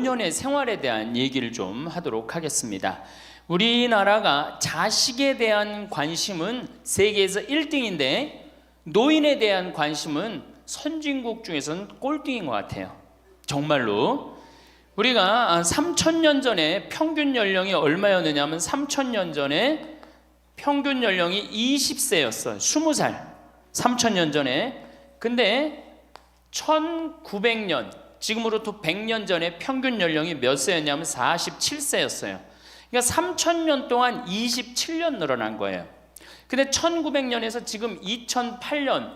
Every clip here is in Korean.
노년의 생활에 대한 얘기를 좀 하도록 하겠습니다. 우리나라가 자식에 대한 관심은 세계에서 1등인데 노인에 대한 관심은 선진국 중에서는 꼴등인 것 같아요. 정말로. 우리가 3,000년 전에 평균 연령이 얼마였느냐면 3,000년 전에 평균 연령이 20세였어요. 20살. 3,000년 전에. 근데 1900년, 지금으로부터 100년 전에 평균 연령이 몇 세였냐면 47세였어요. 그러니까 3,000년 동안 27년 늘어난 거예요. 근데 1900년에서 지금 2008년,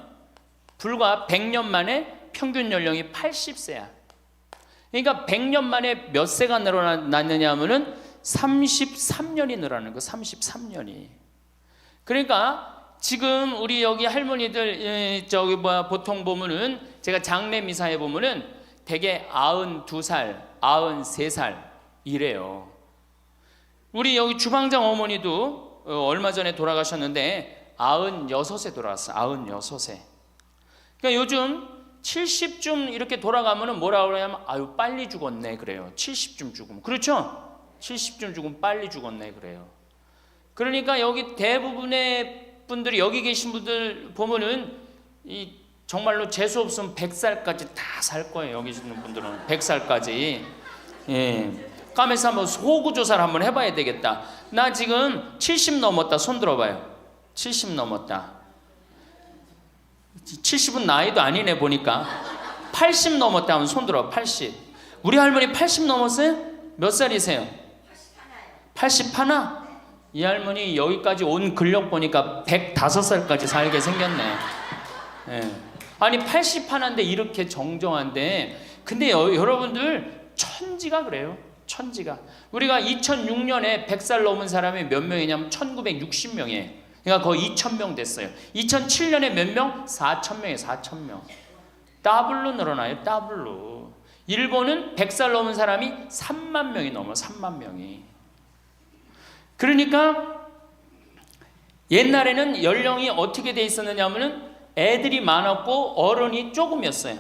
불과 100년 만에 평균 연령이 80세야. 그러니까 100년 만에 몇 세가 늘어났느냐 하면은 33년이 늘어나는 거, 33년이. 그러니까 지금 우리 여기 할머니들 보통 보면은 제가 장례 미사에 보면은 대개 92살, 93살 이래요. 우리 여기 주방장 어머니도 얼마 전에 돌아가셨는데 96세 돌아갔어요. 96세. 그러니까 요즘 70쯤 이렇게 돌아가면은 뭐라 그러냐면 아유 빨리 죽었네 그래요. 70쯤 죽으면. 그렇죠? 70쯤 죽으면 빨리 죽었네 그래요. 그러니까 여기 대부분의 분들이 여기 계신 분들 보면은 이 정말로 재수 없으면 100살까지 다 살 거예요. 여기 있는 분들은 100살까지. 예. 까매서 한번 호구조사를 한번 해봐야 되겠다. 나 지금 70 넘었다. 손 들어봐요. 70 넘었다. 70은 나이도 아니네 보니까. 80 넘었다 하면 손 들어. 80. 우리 할머니 80 넘었어요? 몇 살이세요? 81? 이 할머니 여기까지 온 근력 보니까 105살까지 살게 생겼네. 예. 아니 81인데 이렇게 정정한데, 근데 여러분들 천지가 그래요. 천지가. 우리가 2006년에 100살 넘은 사람이 몇 명이냐면 1960명이에요. 그러니까 거의 2,000명 됐어요. 2007년에 몇 명? 4,000명이에요. 4,000명. 더블로 늘어나요. 더블로. 일본은 100살 넘은 사람이 3만 명이 넘어. 3만 명이. 그러니까 옛날에는 연령이 어떻게 돼 있었느냐 하면은 애들이 많았고 어른이 조금이었어요.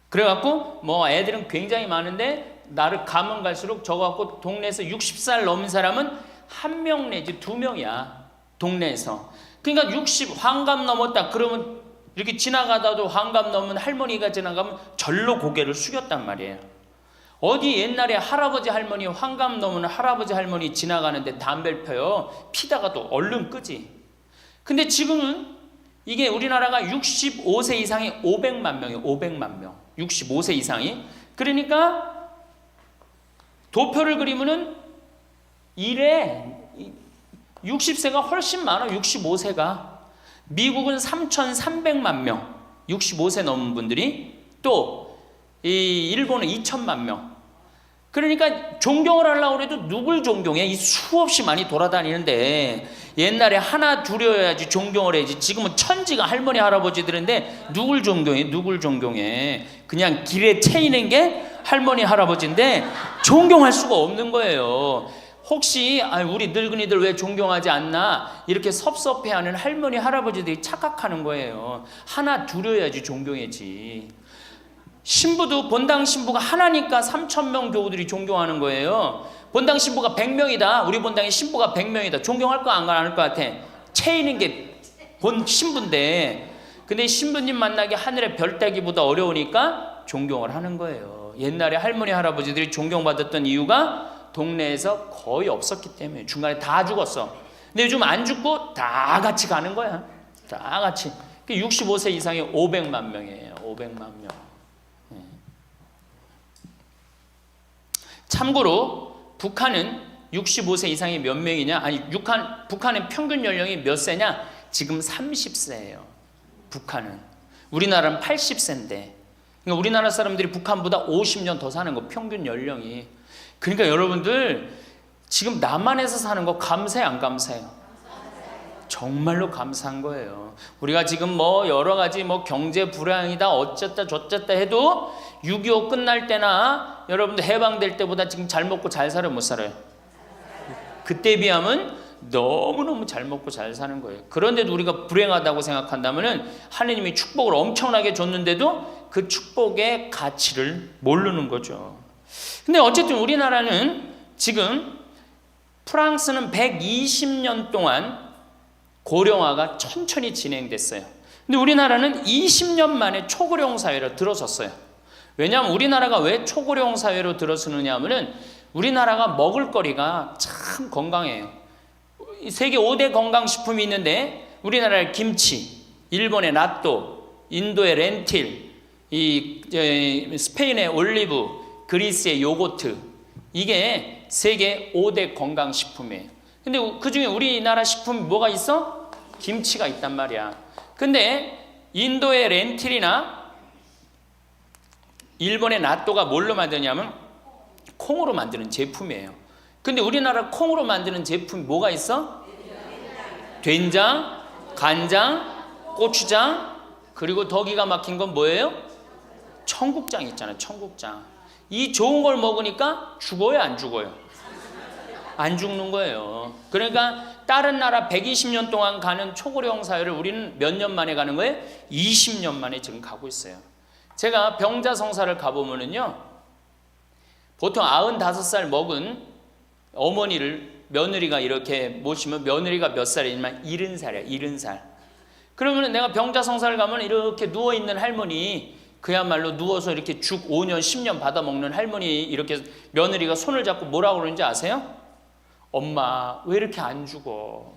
그래갖고 뭐 애들은 굉장히 많은데 나를 가면 갈수록 적어갖고 동네에서 60살 넘은 사람은 1명 내지 2명이야. 동네에서. 그러니까 60 환갑 넘었다 그러면 이렇게 지나가다도 환갑 넘은 할머니가 지나가면 절로 고개를 숙였단 말이에요. 어디 옛날에 할아버지 할머니 환갑 넘은 할아버지 할머니 지나가는데 담배를 펴요. 피다가도 얼른 끄지. 근데 지금은 이게 우리나라가 65세 이상이 500만 명이에요. 500만 명. 65세 이상이. 그러니까 도표를 그리면은 이래 60세가 훨씬 많아. 65세가. 미국은 3,300만 명. 65세 넘은 분들이. 또 이 일본은 2천만 명. 그러니까 존경을 하려고 해도 누굴 존경해? 이 수없이 많이 돌아다니는데 옛날에 하나 둘이어야지 존경을 해야지. 지금은 천지가 할머니 할아버지들인데 누굴 존경해? 누굴 존경해? 그냥 길에 채이는 게 할머니 할아버지인데 존경할 수가 없는 거예요. 혹시 우리 늙은이들 왜 존경하지 않나 이렇게 섭섭해하는 할머니 할아버지들이 착각하는 거예요. 하나 둘이어야지 존경해지. 신부도 본당 신부가 하나니까 3,000명 교우들이 존경하는 거예요. 본당 신부가 100명이다. 우리 본당에 신부가 100명이다. 존경할 거 안 할 것 같아. 채이는 게 본 신부인데, 근데 신부님 만나기 하늘의 별 따기보다 어려우니까 존경을 하는 거예요. 옛날에 할머니 할아버지들이 존경받았던 이유가 동네에서 거의 없었기 때문에. 중간에 다 죽었어. 근데 요즘 안 죽고 다 같이 가는 거야. 다 같이. 65세 이상이 500만 명이에요. 500만 명. 참고로 북한은 65세 이상이 몇 명이냐? 아니 북한은 평균 연령이 몇 세냐? 지금 30세예요. 북한은. 우리나라는 80세인데. 그러니까 우리나라 사람들이 북한보다 50년 더 사는 거 평균 연령이. 그러니까 여러분들 지금 남한에서 사는 거 감사해 안 감사해요? 정말로 감사한 거예요. 우리가 지금 뭐 여러 가지 뭐 경제 불황이다 어쨌다 저쨌다 해도 6.25 끝날 때나 여러분들 해방될 때보다 지금 잘 먹고 잘 살아요? 못 살아요? 그때에 비하면 너무너무 잘 먹고 잘 사는 거예요. 그런데도 우리가 불행하다고 생각한다면 하느님이 축복을 엄청나게 줬는데도 그 축복의 가치를 모르는 거죠. 근데 어쨌든 우리나라는 지금 프랑스는 120년 동안 고령화가 천천히 진행됐어요. 근데 우리나라는 20년 만에 초고령 사회로 들어섰어요. 왜냐하면 우리나라가 왜 초고령 사회로 들어서느냐 하면은 우리나라가 먹을거리가 참 건강해요. 세계 5대 건강식품이 있는데 우리나라의 김치, 일본의 나또, 인도의 렌틸, 스페인의 올리브, 그리스의 요거트, 이게 세계 5대 건강식품이에요. 근데 그 중에 우리나라 식품이 뭐가 있어? 김치가 있단 말이야. 근데 인도의 렌틸이나 일본의 나또가 뭘로 만드냐면 콩으로 만드는 제품이에요. 근데 우리나라 콩으로 만드는 제품이 뭐가 있어? 된장, 간장, 고추장, 그리고 더 기가 막힌 건 뭐예요? 청국장 있잖아요. 청국장. 이 좋은 걸 먹으니까 죽어요, 안 죽어요? 안 죽는 거예요. 그러니까 다른 나라 120년 동안 가는 초고령 사회를 우리는 몇 년 만에 가는 거예요? 20년 만에 지금 가고 있어요. 제가 병자성사를 가보면은요, 보통 95살 먹은 어머니를 며느리가 이렇게 모시면 며느리가 몇 살이냐면 70살이야, 70살. 그러면 내가 병자성사를 가면 이렇게 누워있는 할머니, 그야말로 누워서 이렇게 죽 5년, 10년 받아먹는 할머니, 이렇게 며느리가 손을 잡고 뭐라고 그러는지 아세요? 엄마, 왜 이렇게 안 죽어?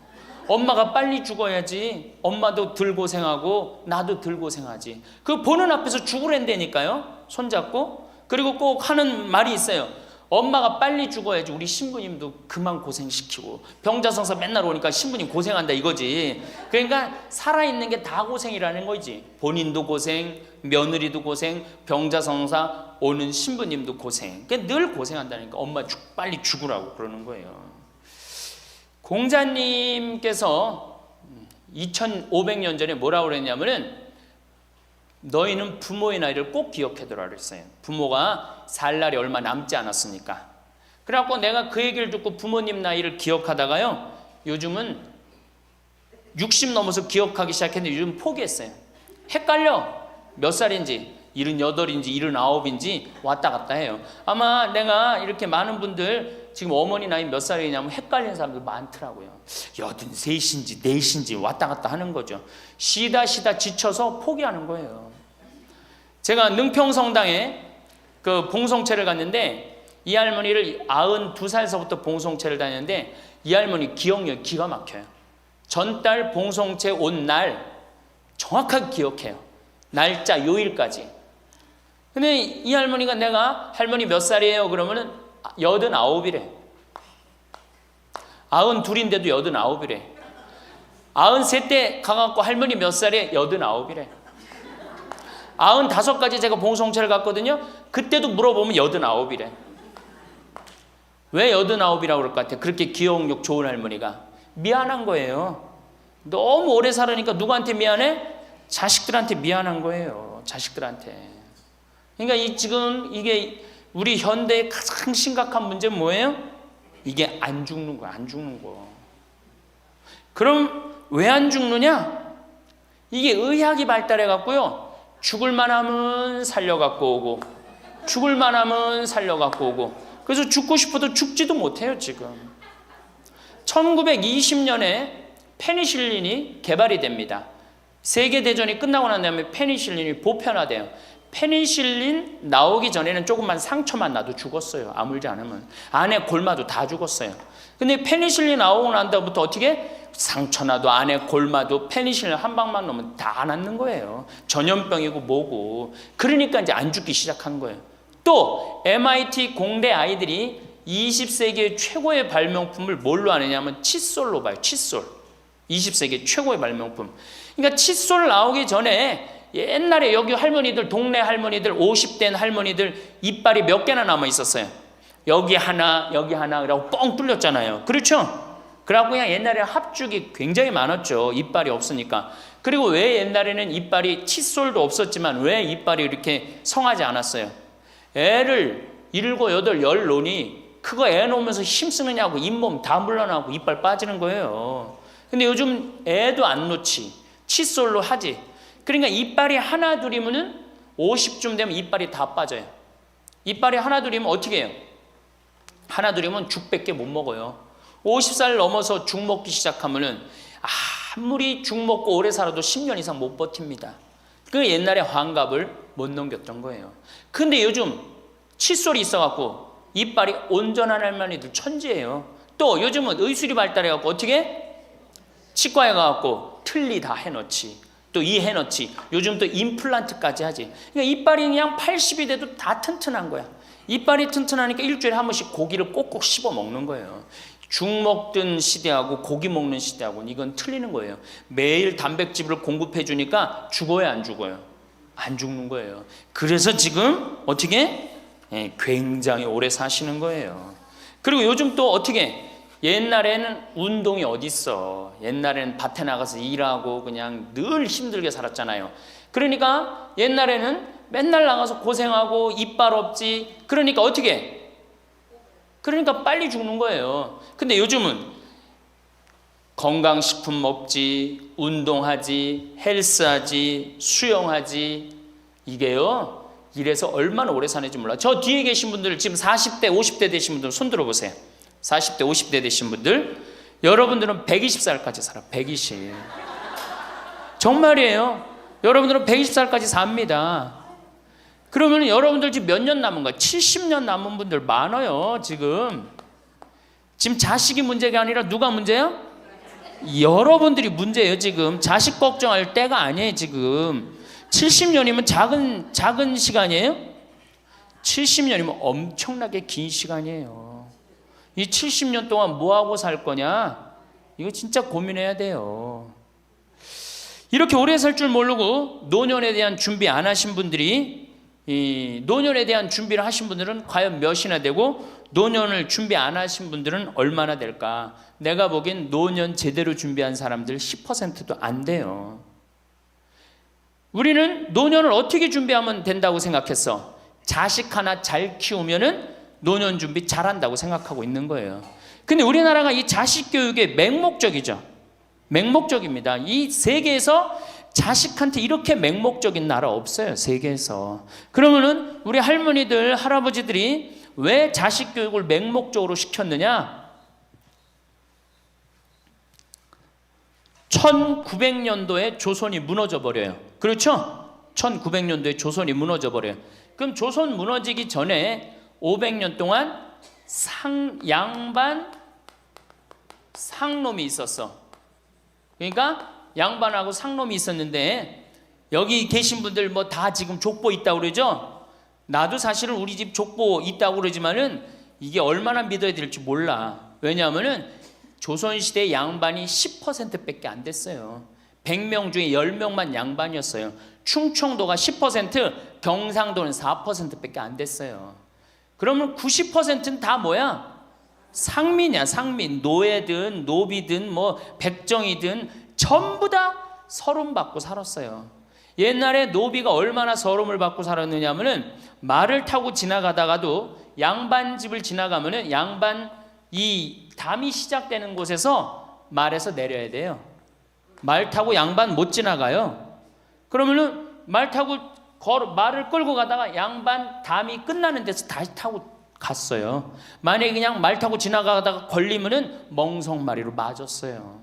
엄마가 빨리 죽어야지. 엄마도 덜 고생하고 나도 덜 고생하지. 그 보는 앞에서 죽으랜다니까요. 손잡고. 그리고 꼭 하는 말이 있어요. 엄마가 빨리 죽어야지 우리 신부님도 그만 고생시키고. 병자성사 맨날 오니까 신부님 고생한다 이거지. 그러니까 살아있는 게 다 고생이라는 거지. 본인도 고생, 며느리도 고생, 병자성사 오는 신부님도 고생. 그러니까 늘 고생한다니까. 엄마 빨리 죽으라고 그러는 거예요. 공자님께서 2500년 전에 뭐라고 그랬냐면은 너희는 부모의 나이를 꼭 기억해두라 그랬어요. 부모가 살 날이 얼마 남지 않았으니까. 그래갖고 내가 그 얘기를 듣고 부모님 나이를 기억하다가요, 요즘은 60 넘어서 기억하기 시작했는데 요즘 포기했어요. 헷갈려. 몇 살인지 78인지 79인지 왔다 갔다 해요. 아마 내가 이렇게 많은 분들 지금 어머니 나이 몇 살이냐면 헷갈리는 사람들 많더라고요. 83인지 4인지 왔다 갔다 하는 거죠. 쉬다 지쳐서 포기하는 거예요. 제가 능평성당에 그 봉송체를 갔는데 이 할머니를 92살서부터 봉송체를 다녔는데 이 할머니 기억력이 기가 막혀요. 전달 봉송체 온 날 정확하게 기억해요. 날짜 요일까지. 근데 이 할머니가 내가 할머니 몇 살이에요? 그러면은 89이래. 92인데도 89이래. 93때 가갖고 할머니 몇 살이에요? 89이래. 95까지 제가 봉송체를 갔거든요. 그때도 물어보면 89이래. 왜 89이라고 그럴 것 같아요? 그렇게 기억력 좋은 할머니가. 미안한 거예요. 너무 오래 살으니까 누구한테 미안해? 자식들한테 미안한 거예요. 자식들한테. 그러니까 지금 이게 우리 현대의 가장 심각한 문제는 뭐예요? 이게 안 죽는 거야. 안 죽는 거. 그럼 왜 안 죽느냐? 이게 의학이 발달해 갖고요. 죽을 만하면 살려갖고 오고, 죽을 만하면 살려갖고 오고. 그래서 죽고 싶어도 죽지도 못해요 지금. 1920년에 페니실린이 개발이 됩니다. 세계대전이 끝나고 난 다음에 페니실린이 보편화돼요. 페니실린 나오기 전에는 조금만 상처만 나도 죽었어요. 아물지 않으면. 안에 골마도 다 죽었어요. 근데 페니실린 나오고 난 다음부터 어떻게? 상처 나도 안에 골마도 페니실린 한 방만 넣으면 다 낫는 거예요. 전염병이고 뭐고. 그러니까 이제 안 죽기 시작한 거예요. 또 MIT 공대 아이들이 20세기의 최고의 발명품을 뭘로 아느냐면 칫솔로 봐요. 칫솔. 20세기 최고의 발명품. 그러니까 칫솔 나오기 전에 옛날에 여기 할머니들, 동네 할머니들, 50된 할머니들 이빨이 몇 개나 남아 있었어요. 여기 하나, 그러고 뻥 뚫렸잖아요. 그렇죠? 그래갖고 그냥 옛날에 합죽이 굉장히 많았죠. 이빨이 없으니까. 그리고 왜 옛날에는 이빨이, 칫솔도 없었지만 왜 이빨이 이렇게 성하지 않았어요? 애를 7, 8, 10 놓으니 그거 애 놓으면서 힘쓰느냐고 잇몸 다 물러나고 이빨 빠지는 거예요. 근데 요즘 애도 안 놓지. 칫솔로 하지. 그러니까 이빨이 하나 둘이면은 50쯤 되면 이빨이 다 빠져요. 이빨이 하나 둘이면 어떻게 해요? 하나 둘이면 죽밖에 못 먹어요. 50살 넘어서 죽 먹기 시작하면은 아무리 죽 먹고 오래 살아도 10년 이상 못 버팁니다. 그 옛날에 환갑을 못 넘겼던 거예요. 근데 요즘 칫솔이 있어갖고 이빨이 온전한 할머니들 천지예요. 또 요즘은 의술이 발달해갖고 어떻게? 치과에 가갖고 틀니 다 해놓지. 또 이 해놓지. 요즘 또 임플란트까지 하지. 그러니까 이빨이 그냥 80이 돼도 다 튼튼한 거야. 이빨이 튼튼하니까 일주일에 한 번씩 고기를 꼭꼭 씹어 먹는 거예요. 죽 먹던 시대하고 고기 먹는 시대하고는 이건 틀리는 거예요. 매일 단백질을 공급해 주니까 죽어요, 안 죽어요? 안 죽는 거예요. 그래서 지금 어떻게? 굉장히 오래 사시는 거예요. 그리고 요즘 또 어떻게? 옛날에는 운동이 어딨어. 옛날에는 밭에 나가서 일하고 그냥 늘 힘들게 살았잖아요. 그러니까 옛날에는 맨날 나가서 고생하고 이빨 없지. 그러니까 어떻게? 그러니까 빨리 죽는 거예요. 근데 요즘은 건강식품 먹지, 운동하지, 헬스하지, 수영하지. 이게요, 이래서 얼마나 오래 사는지 몰라. 저 뒤에 계신 분들, 지금 40대, 50대 되신 분들 손 들어보세요. 40대, 50대 되신 분들, 여러분들은 120살까지 살아. 120. 정말이에요. 여러분들은 120살까지 삽니다. 그러면 여러분들 지금 몇 년 남은 거야? 70년 남은 분들 많아요. 지금 자식이 문제가 아니라 누가 문제야? 여러분들이 문제예요. 지금 자식 걱정할 때가 아니에요. 지금 70년이면 작은 시간이에요? 70년이면 엄청나게 긴 시간이에요. 이 70년 동안 뭐하고 살 거냐? 이거 진짜 고민해야 돼요. 이렇게 오래 살 줄 모르고 노년에 대한 준비 안 하신 분들이, 이 노년에 대한 준비를 하신 분들은 과연 몇이나 되고, 노년을 준비 안 하신 분들은 얼마나 될까? 내가 보기엔 노년 제대로 준비한 사람들 10%도 안 돼요. 우리는 노년을 어떻게 준비하면 된다고 생각했어? 자식 하나 잘 키우면은 노년 준비 잘한다고 생각하고 있는 거예요. 근데 우리나라가 이 자식 교육의 맹목적이죠. 맹목적입니다. 이 세계에서 자식한테 이렇게 맹목적인 나라 없어요. 세계에서. 그러면은 우리 할머니들, 할아버지들이 왜 자식 교육을 맹목적으로 시켰느냐? 1900년도에 조선이 무너져 버려요. 그렇죠? 1900년도에 조선이 무너져 버려요. 그럼 조선 무너지기 전에 500년 동안 양반 상놈이 있었어. 그러니까 양반하고 상놈이 있었는데, 여기 계신 분들 뭐 다 지금 족보 있다고 그러죠? 나도 사실은 우리 집 족보 있다고 그러지만은 이게 얼마나 믿어야 될지 몰라. 왜냐하면은 조선시대 양반이 10%밖에 안 됐어요. 100명 중에 10명만 양반이었어요. 충청도가 10%, 경상도는 4%밖에 안 됐어요. 그러면 90%는 다 뭐야? 상민이야, 상민. 노예든 노비든 뭐 백정이든 전부 다 서름 받고 살았어요. 옛날에 노비가 얼마나 서름을 받고 살았느냐 하면은, 말을 타고 지나가다가도 양반 집을 지나가면은 양반 이 담이 시작되는 곳에서 말에서 내려야 돼요. 말 타고 양반 못 지나가요. 그러면은 말을 끌고 가다가 양반 담이 끝나는 데서 다시 타고 갔어요. 만약에 그냥 말 타고 지나가다가 걸리면은 멍석마리로 맞았어요.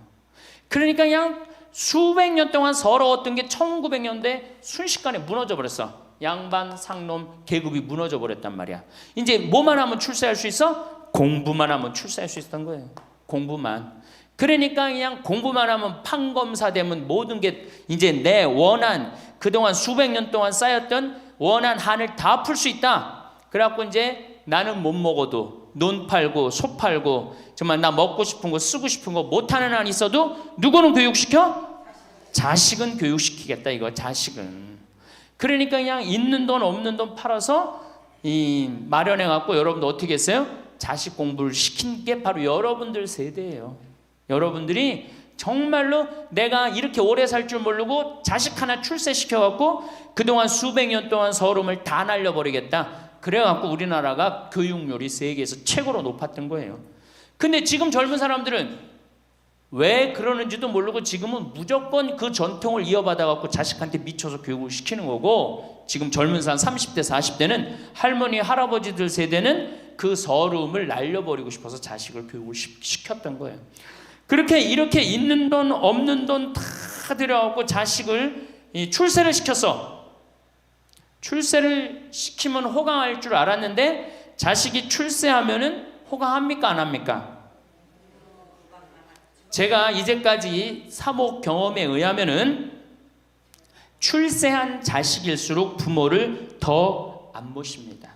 그러니까 그냥 수백 년 동안 서러웠던 게 1900년대 순식간에 무너져 버렸어. 양반, 상놈, 계급이 무너져 버렸단 말이야. 이제 뭐만 하면 출세할 수 있어? 공부만 하면 출세할 수 있었던 거예요. 공부만. 그러니까 그냥 공부만 하면 판검사 되면 모든 게 이제 내 원한, 그동안 수백 년 동안 쌓였던 원한 한을 다 풀 수 있다. 그래갖고 이제 나는 못 먹어도 논 팔고 소 팔고 정말 나 먹고 싶은 거 쓰고 싶은 거 못하는 한 있어도 누구는 교육시켜? 자식은 교육시키겠다 이거. 자식은. 그러니까 그냥 있는 돈 없는 돈 팔아서 마련해갖고 여러분들 어떻게 했어요? 자식 공부를 시킨 게 바로 여러분들 세대예요. 여러분들이 정말로 내가 이렇게 오래 살 줄 모르고 자식 하나 출세시켜갖고 그동안 수백 년 동안 서름을 다 날려버리겠다. 그래갖고 우리나라가 교육률이 세계에서 최고로 높았던 거예요. 근데 지금 젊은 사람들은 왜 그러는지도 모르고 지금은 무조건 그 전통을 이어받아 갖고 자식한테 미쳐서 교육을 시키는 거고, 지금 젊은 사람 30대 40대는 할머니 할아버지들 세대는 그 서러움을 날려버리고 싶어서 자식을 교육을 시켰던 거예요. 그렇게 이렇게 있는 돈 없는 돈 다 들여갖고 자식을 출세를 시켰어. 출세를 시키면 호강할 줄 알았는데 자식이 출세하면은 호강합니까 안 합니까? 제가 이제까지 사목 경험에 의하면은 출세한 자식일수록 부모를 더 안 모십니다.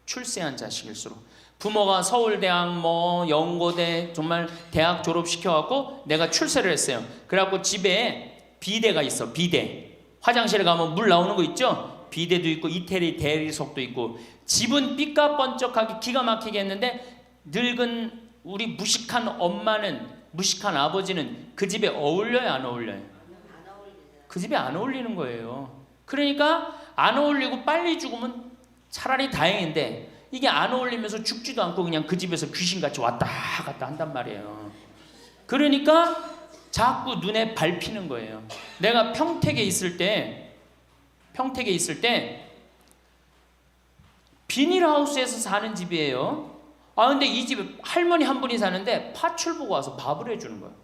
출세한 자식일수록. 부모가 서울대학 뭐 연고대 정말 대학 졸업시켜갖고 내가 출세를 했어요. 그래갖고 집에 비데가 있어. 비데. 화장실에 가면 물 나오는 거 있죠? 비데도 있고 이태리 대리석도 있고. 집은 삐까번쩍하게 기가 막히게 했는데 늙은 우리 무식한 엄마는, 무식한 아버지는 그 집에 어울려요 안 어울려요? 그 집에 안 어울리는 거예요. 그러니까 안 어울리고 빨리 죽으면 차라리 다행인데 이게 안 어울리면서 죽지도 않고 그냥 그 집에서 귀신같이 왔다 갔다 한단 말이에요. 그러니까 자꾸 눈에 밟히는 거예요. 내가 평택에 있을 때 비닐하우스에서 사는 집이에요. 근데 이 집에 할머니 한 분이 사는데 파출부가 와서 밥을 해주는 거예요.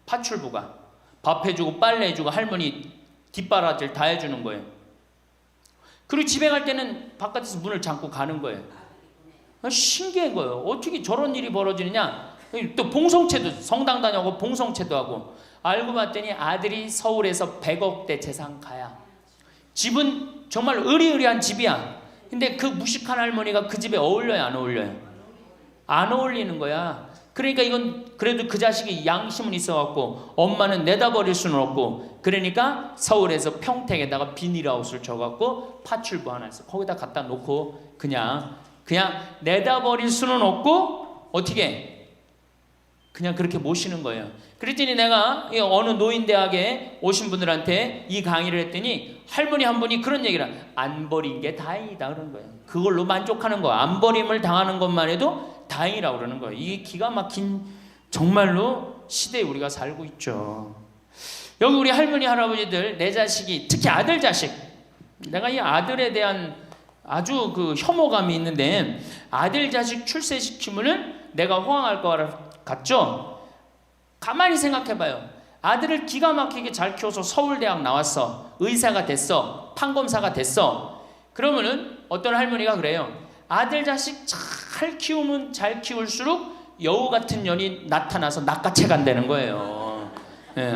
파출부가 밥 해주고 빨래 해주고 할머니 뒷바라지를 다 해주는 거예요. 그리고 집에 갈 때는 바깥에서 문을 잠고 가는 거예요. 신기한 거예요. 어떻게 저런 일이 벌어지느냐. 또 봉송체도, 성당 다녀고 봉송체도 하고. 알고 봤더니 아들이 서울에서 100억대 재산가야. 집은 정말 으리으리한 집이야. 근데 그 무식한 할머니가 그 집에 어울려요 안 어울려요? 안 어울리는 거야. 그러니까 이건 그래도 그 자식이 양심은 있어갖고 엄마는 내다버릴 수는 없고, 그러니까 서울에서 평택에다가 비닐하우스를 쳐갖고 파출부 하나 있어. 거기다 갖다 놓고 그냥 내다버릴 수는 없고 어떻게 그냥 그렇게 모시는 거예요. 그랬더니 내가 어느 노인대학에 오신 분들한테 이 강의를 했더니 할머니 한 분이 그런 얘기를, 안 버린 게 다행이다 그러는 거예요. 그걸로 만족하는 거야. 안 버림을 당하는 것만 해도 다행이라고 그러는 거예요. 이게 기가 막힌 정말로 시대에 우리가 살고 있죠. 여기 우리 할머니 할아버지들, 내 자식이, 특히 아들 자식, 내가 이 아들에 대한 아주 그 혐오감이 있는데, 아들 자식 출세시키면은 내가 호강할 것 같죠? 가만히 생각해봐요. 아들을 기가 막히게 잘 키워서 서울대학 나왔어, 의사가 됐어, 판검사가 됐어. 그러면은 어떤 할머니가 그래요. 아들 자식 잘 키우면 잘 키울수록 여우 같은 년이 나타나서 낚아채 간다는 거예요.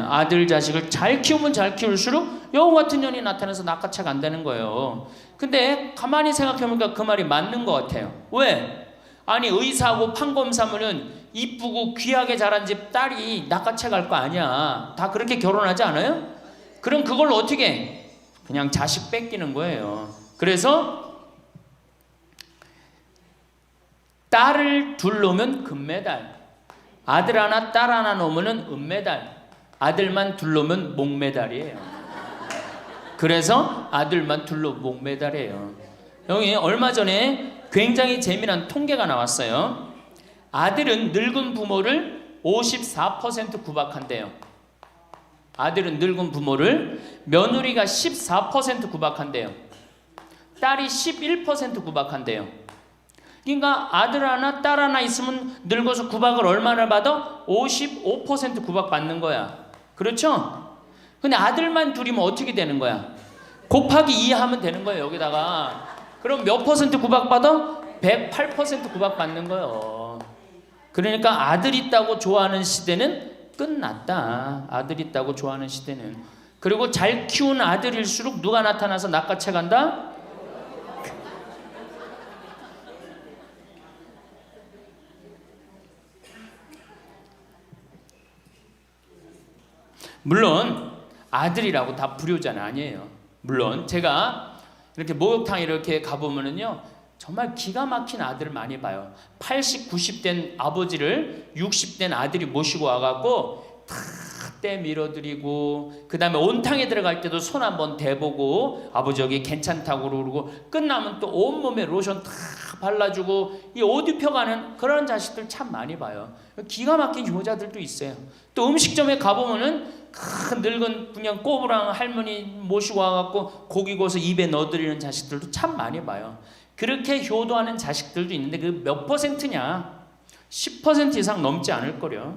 아들 자식을 잘 키우면 잘 키울수록 여우 같은 년이 나타나서 낚아채 간다는 거예요. 근데 가만히 생각해보니까 그 말이 맞는 것 같아요. 왜? 아니 의사하고 판검사면은 이쁘고 귀하게 자란 집 딸이 낚아채 갈 거 아니야. 다 그렇게 결혼하지 않아요? 그럼 그걸 어떻게 해? 그냥 자식 뺏기는 거예요. 그래서 딸을 둘 놓으면 금메달, 아들 하나 딸 하나 놓으면 은메달, 아들만 둘 놓으면 목메달이에요. 그래서 아들만 둘 놓으면 목메달이에요. 여기 얼마 전에 굉장히 재미난 통계가 나왔어요. 아들은 늙은 부모를 54% 구박한대요. 아들은 늙은 부모를, 며느리가 14% 구박한대요. 딸이 11% 구박한대요. 그러니까 아들 하나 딸 하나 있으면 늙어서 구박을 얼마나 받아? 55% 구박받는 거야. 그렇죠? 근데 아들만 둘이면 어떻게 되는 거야? 곱하기 2 하면 되는 거예요. 여기다가. 그럼 몇 퍼센트 구박받아? 108% 구박받는 거예요. 그러니까 아들 있다고 좋아하는 시대는 끝났다. 아들 있다고 좋아하는 시대는. 그리고 잘 키운 아들일수록 누가 나타나서 낚아채 간다? 물론 아들이라고 다 불효자는 아니에요. 물론 제가 이렇게 목욕탕 이렇게 가보면은요, 정말 기가 막힌 아들을 많이 봐요. 80, 90된 아버지를 60된 아들이 모시고 와갖고 다 때 밀어드리고, 그 다음에 온탕에 들어갈 때도 손 한번 대보고 아버지 여기 괜찮다고 그러고, 끝나면 또 온몸에 로션 다 발라주고, 이 옷 입혀가는 그런 자식들 참 많이 봐요. 기가 막힌 효자들도 있어요. 또 음식점에 가보면은 큰 늙은 그냥 꼬부랑 할머니 모시고 와갖고 고기 구워서 입에 넣어드리는 자식들도 참 많이 봐요. 그렇게 효도하는 자식들도 있는데 그 몇 퍼센트냐? 10% 이상 넘지 않을 거려.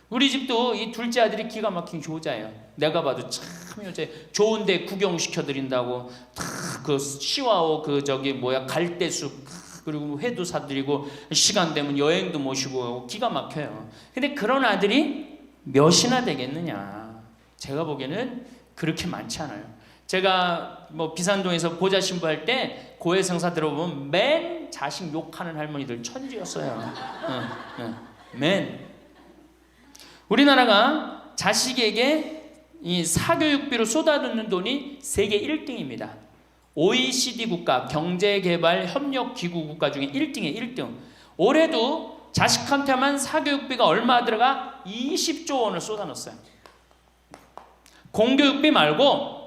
우리 집도 이 둘째 아들이 기가 막힌 효자예요. 내가 봐도 참 효자예요. 좋은데 구경시켜드린다고 그 시와오 갈대숲 그리고 회도 사드리고, 시간 되면 여행도 모시고 기가 막혀요. 근데 그런 아들이 몇이나 되겠느냐? 제가 보기에는 그렇게 많지 않아요. 제가 비산동에서 보좌 신부할 때 고해성사 들어보면 맨 자식 욕하는 할머니들 천지였어요. 맨. 우리나라가 자식에게 이 사교육비로 쏟아붓는 돈이 세계 1등입니다. OECD 국가, 경제개발협력기구 국가 중에 1등이에요. 1등. 올해도 자식한테만 사교육비가 얼마 들어가? 20조 원을 쏟아넣었어요. 공교육비 말고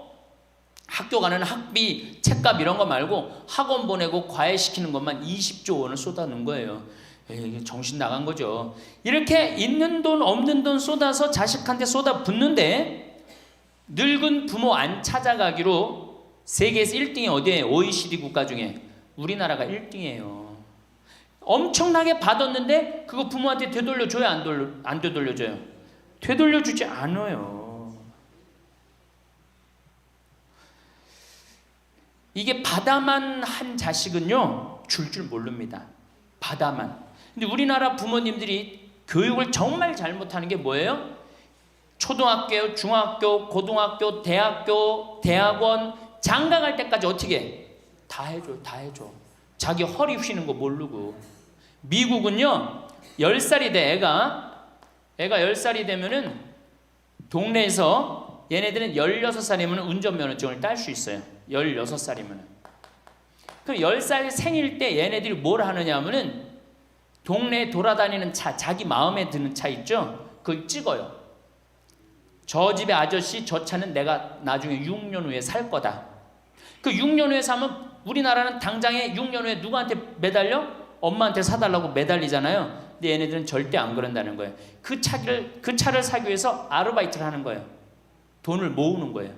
학교 가는 학비, 책값 이런 거 말고 학원 보내고 과외시키는 것만 20조 원을 쏟아넣은 거예요. 이게 정신 나간 거죠. 이렇게 있는 돈 없는 돈 쏟아서 자식한테 쏟아붓는데 늙은 부모 안 찾아가기로 세계에서 1등이 어디예요? OECD 국가 중에 우리나라가 1등이에요. 엄청나게 받았는데 그거 부모한테 되돌려줘요? 안 되돌려줘요? 되돌려주지 않아요. 이게 받아만 한 자식은요 줄 모릅니다. 받아만. 근데 우리나라 부모님들이 교육을 정말 잘못하는 게 뭐예요? 초등학교, 중학교, 고등학교, 대학교, 대학원 장가 갈 때까지 어떻게 해? 다 해줘. 자기 허리 휘는 거 모르고. 미국은요 10살이 돼 애가 10살이 되면은 동네에서 얘네들은 16살이면 운전면허증을 딸 수 있어요. 16살이면. 그럼 10살 생일 때 얘네들이 뭘 하느냐 하면은 동네에 돌아다니는 차, 자기 마음에 드는 차 있죠? 그걸 찍어요. 저 집의 아저씨 저 차는 내가 나중에 6년 후에 살 거다. 그 6년 후에 사면 우리나라는 당장에 6년 후에 누구한테 매달려? 엄마한테 사달라고 매달리잖아요. 근데 얘네들은 절대 안 그런다는 거예요. 그 차를 사기 위해서 아르바이트를 하는 거예요. 돈을 모으는 거예요.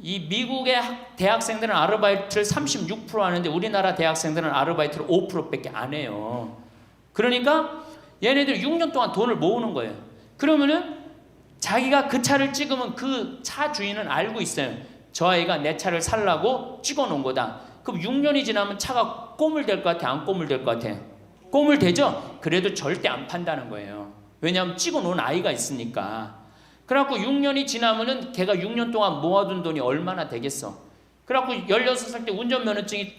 이 미국의 대학생들은 아르바이트를 36% 하는데 우리나라 대학생들은 아르바이트를 5%밖에 안 해요. 그러니까 얘네들 6년 동안 돈을 모으는 거예요. 그러면은 자기가 그 차를 찍으면 그 차 주인은 알고 있어요. 저 아이가 내 차를 살라고 찍어 놓은 거다. 그럼 6년이 지나면 차가 꼬물될 것 같아? 안 꼬물될 것 같아? 꼬물되죠? 그래도 절대 안 판다는 거예요. 왜냐하면 찍어 놓은 아이가 있으니까. 그래갖고 6년이 지나면은 걔가 6년 동안 모아둔 돈이 얼마나 되겠어. 그래갖고 16살 때 운전면허증이